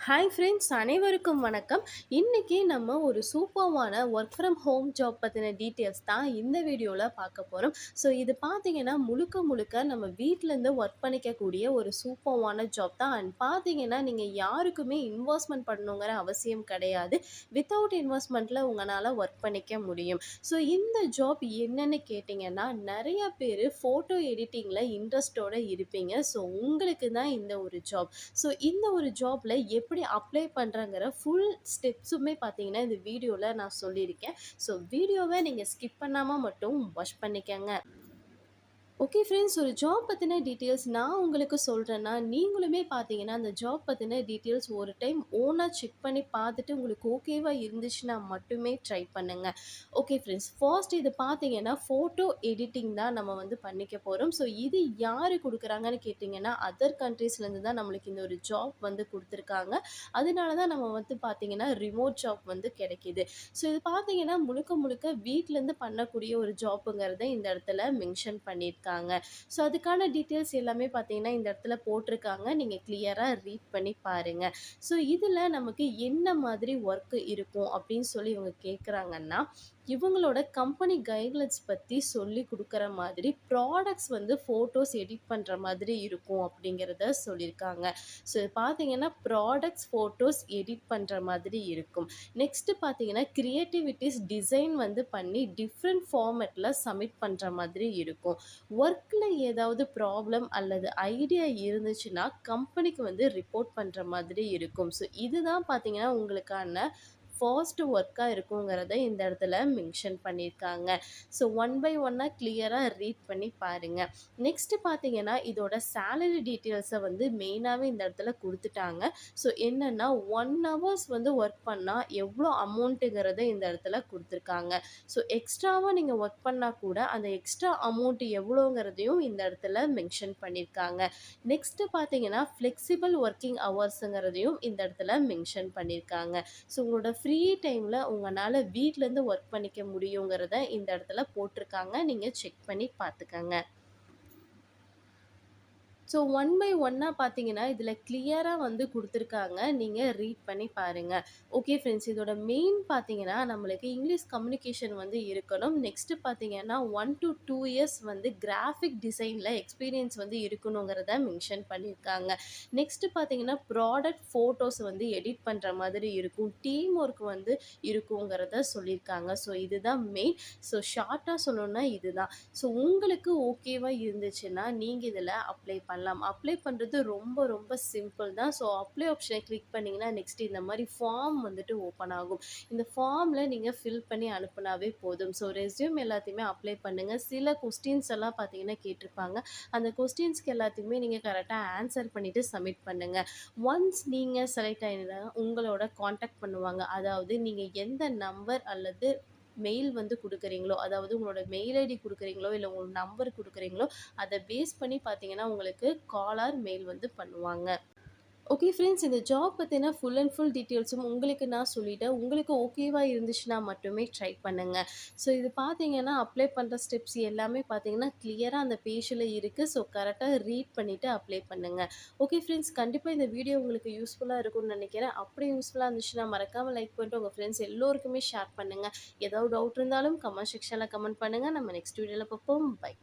Hi friends, அனைவருக்கும் வணக்கம். இன்னைக்கு நம்ம ஒரு சூப்பர்வான ஒர்க் ஃப்ரம் ஹோம் ஜாப் பற்றின டீட்டெயில்ஸ் தான் இந்த வீடியோவில் பார்க்க போகிறோம். ஸோ இது பார்த்தீங்கன்னா முழுக்க முழுக்க நம்ம வீட்டிலேருந்து ஒர்க் பண்ணிக்கக்கூடிய ஒரு சூப்பர்வான ஜாப் தான். அண்ட் பார்த்தீங்கன்னா நீங்கள் யாருக்குமே இன்வெஸ்ட்மெண்ட் பண்ணணுங்கிற அவசியம் கிடையாது. வித்தவுட் இன்வெஸ்ட்மெண்ட்டில் உங்களால் ஒர்க் பண்ணிக்க முடியும். ஸோ இந்த ஜாப் என்னன்னு கேட்டிங்கன்னா, நிறைய பேர் ஃபோட்டோ எடிட்டிங்கில் இன்ட்ரெஸ்டோடு இருப்பீங்க. ஸோ உங்களுக்கு தான் இந்த ஒரு ஜாப். ஸோ இந்த ஒரு ஜாப்ல எப்படி அப்ளை பண்ணுறங்கிற ஃபுல் ஸ்டெப்ஸுமே பார்த்தீங்கன்னா இந்த வீடியோவில் நான் சொல்லியிருக்கேன். ஸோ வீடியோவை நீங்கள் ஸ்கிப் பண்ணாமல் மட்டும் வாட்ச் பண்ணிக்கங்க. ஓகே ஃப்ரெண்ட்ஸ், ஒரு ஜாப் பற்றின டீட்டெயில்ஸ் நான் உங்களுக்கு சொல்கிறேன்னா, நீங்களுமே பார்த்தீங்கன்னா அந்த ஜாப் பற்றின டீட்டெயில்ஸ் ஒரு டைம் ஓனாக செக் பண்ணி பார்த்துட்டு உங்களுக்கு ஓகேவா இருந்துச்சுன்னா மட்டுமே ட்ரை பண்ணுங்கள். ஓகே ஃப்ரெண்ட்ஸ், ஃபர்ஸ்ட் இது பார்த்தீங்கன்னா ஃபோட்டோ எடிட்டிங் தான் நம்ம வந்து பண்ணிக்க போகிறோம். ஸோ இது யார் கொடுக்குறாங்கன்னு கேட்டிங்கன்னா, அதர் கண்ட்ரீஸ்லேருந்து தான் நம்மளுக்கு இந்த ஒரு ஜாப் வந்து கொடுத்துருக்காங்க. அதனால தான் நம்ம வந்து பார்த்தீங்கன்னா ரிமோட் ஜாப் வந்து கிடைக்கிது. ஸோ இது பார்த்தீங்கன்னா முழுக்க முழுக்க வீட்டிலேருந்து பண்ணக்கூடிய ஒரு ஜாப்புங்கிறத இந்த இடத்துல மென்ஷன் பண்ணியிருக்காங்க. ஸோ அதுக்கான டீட்டெயில்ஸ் எல்லாமே பார்த்தீங்கன்னா இந்த இடத்துல போட்டிருக்காங்க. நீங்கள் கிளியராக ரீட் பண்ணி பாருங்கள். ஸோ இதில் நமக்கு என்ன மாதிரி ஒர்க்கு இருக்கும் அப்படின்னு சொல்லி இவங்க கேட்குறாங்கன்னா, இவங்களோட கம்பெனி கைட்லைன்ஸ் பற்றி சொல்லி கொடுக்குற மாதிரி ப்ராடக்ட்ஸ் வந்து ஃபோட்டோஸ் எடிட் பண்ணுற மாதிரி இருக்கும் அப்படிங்கிறத சொல்லியிருக்காங்க. ஸோ இது பார்த்தீங்கன்னா ப்ராடக்ட்ஸ் ஃபோட்டோஸ் எடிட் பண்ணுற மாதிரி இருக்கும். நெக்ஸ்ட்டு பார்த்தீங்கன்னா கிரியேட்டிவிட்டிஸ் டிசைன் வந்து பண்ணி டிஃப்ரெண்ட் ஃபார்மேட்டில் சப்மிட் பண்ணுற மாதிரி இருக்கும். ஒர்க்கில் ஏதாவது ப்ராப்ளம் அல்லது ஐடியா இருந்துச்சுன்னா கம்பெனிக்கு வந்து ரிப்போர்ட் பண்ணுற மாதிரி இருக்கும். ஸோ இதுதான் பார்த்தீங்கன்னா உங்களுக்கான ஃபர்ஸ்ட் ஒர்க்காக இருக்குங்கிறத இந்த இடத்துல மென்ஷன் பண்ணியிருக்காங்க. ஸோ ஒன் பை ஒன்னாக கிளியராக ரீட் பண்ணி பாருங்கள். நெக்ஸ்ட்டு பார்த்தீங்கன்னா இதோட சேலரி டீட்டெயில்ஸை வந்து மெயினாகவே இந்த இடத்துல கொடுத்துட்டாங்க. ஸோ என்னென்னா 1 ஹவர்ஸ் வந்து ஒர்க் பண்ணால் எவ்வளோ அமௌண்ட்டுங்கிறத இந்த இடத்துல கொடுத்துருக்காங்க. ஸோ எக்ஸ்ட்ராவாக நீங்கள் ஒர்க் பண்ணால் கூட அந்த எக்ஸ்ட்ரா அமௌண்ட்டு எவ்வளோங்கிறதையும் இந்த இடத்துல மென்ஷன் பண்ணியிருக்காங்க. நெக்ஸ்ட்டு பார்த்தீங்கன்னா ஃப்ளெக்சிபிள் ஒர்க்கிங் ஹவர்ஸுங்கிறதையும் இந்த இடத்துல மென்ஷன் பண்ணியிருக்காங்க. ஸோ உங்களோட ஃப்ரீ டைமில் உங்களால் வீட்டிலேருந்து ஒர்க் பண்ணிக்க முடியுங்கிறத இந்த இடத்துல போட்டிருக்காங்க. நீங்கள் செக் பண்ணி பார்த்துக்கங்க. ஸோ ஒன் பை ஒன்னாக பார்த்தீங்கன்னா இதில் கிளியராக வந்து கொடுத்துருக்காங்க. நீங்கள் ரீட் பண்ணி பாருங்கள். ஓகே ஃப்ரெண்ட்ஸ், இதோட மெயின் பார்த்தீங்கன்னா நம்மளுக்கு இங்கிலீஷ் கம்யூனிகேஷன் வந்து இருக்கணும். நெக்ஸ்ட்டு பார்த்தீங்கன்னா 1 to 2 இயர்ஸ் வந்து கிராஃபிக் டிசைனில் எக்ஸ்பீரியன்ஸ் வந்து இருக்கணுங்கிறத மென்ஷன் பண்ணியிருக்காங்க. நெக்ஸ்ட்டு பார்த்தீங்கன்னா ப்ராடக்ட் ஃபோட்டோஸ் வந்து எடிட் பண்ணுற மாதிரி இருக்கும். டீம் ஒர்க் வந்து இருக்குங்கிறத சொல்லியிருக்காங்க. ஸோ இதுதான் மெயின். ஸோ ஷார்ட்டாக சொல்லணும்னா இதுதான். ஸோ உங்களுக்கு ஓகேவா இருந்துச்சுன்னா நீங்கள் இதில் அப்ளை பண்ணலாம். அப்ளை பண்ணுறது ரொம்ப ரொம்ப சிம்பிள் தான். ஸோ அப்ளை ஆப்ஷனை கிளிக் பண்ணிங்கன்னா நெக்ஸ்ட் இந்த மாதிரி ஃபார்ம் வந்துட்டு ஓப்பன் ஆகும். இந்த ஃபார்மில் நீங்கள் ஃபில் பண்ணி அனுப்புனாவே போதும். ஸோ ரெஸ்யூம் எல்லாத்தையுமே அப்ளை பண்ணுங்கள். சில கொஸ்டின்ஸ் எல்லாம் பார்த்தீங்கன்னா கேட்டிருப்பாங்க. அந்த கொஸ்டின்ஸ்க்கு எல்லாத்தையுமே நீங்கள் கரெக்டாக ஆன்சர் பண்ணிவிட்டு சப்மிட் பண்ணுங்கள். ஒன்ஸ் நீங்கள் செலக்ட் ஆகினா உங்களோட காண்டாக்ட் பண்ணுவாங்க. அதாவது நீங்கள் எந்த நம்பர் அல்லது மெயில் வந்து கொடுக்குறீங்களோ, அதாவது உங்களோட மெயில் ஐடி கொடுக்குறீங்களோ இல்லை உங்களோட நம்பர் கொடுக்குறீங்களோ அதை பேஸ் பண்ணி பார்த்தீங்கன்னா உங்களுக்கு கால் ஆர் மெயில் வந்து பண்ணுவாங்க. ஓகே ஃப்ரெண்ட்ஸ், இந்த ஜாப் பற்றின ஃபுல் அண்ட் ஃபுல் டீட்டெயில்ஸும் உங்களுக்கு நான் சொல்லிட்டேன். உங்களுக்கு ஓகேவா இருந்துச்சுன்னா மட்டுமே ட்ரை பண்ணுங்கள். ஸோ இது பார்த்தீங்கன்னா அப்ளை பண்ணுற ஸ்டெப்ஸ் எல்லாமே பார்த்தீங்கன்னா கிளியராக அந்த பேஜில் இருக்குது. ஸோ கரெக்டாக ரீட் பண்ணிவிட்டு அப்ளை பண்ணுங்கள். ஓகே ஃப்ரெண்ட்ஸ், கண்டிப்பாக இந்த வீடியோ உங்களுக்கு யூஸ்ஃபுல்லாக இருக்கும்னு நினைக்கிறேன். அப்படி யூஸ்ஃபுல்லாக இருந்துச்சுன்னா மறக்காமல் லைக் பண்ணிட்டு உங்கள் ஃப்ரெண்ட்ஸ் எல்லோருக்குமே ஷேர் பண்ணுங்கள். ஏதாவது டவுட் இருந்தாலும் கமெண்ட் செக்ஷனில் கமெண்ட் பண்ணுங்கள். நம்ம நெக்ஸ்ட் வீடியோவில் பார்ப்போம். பை.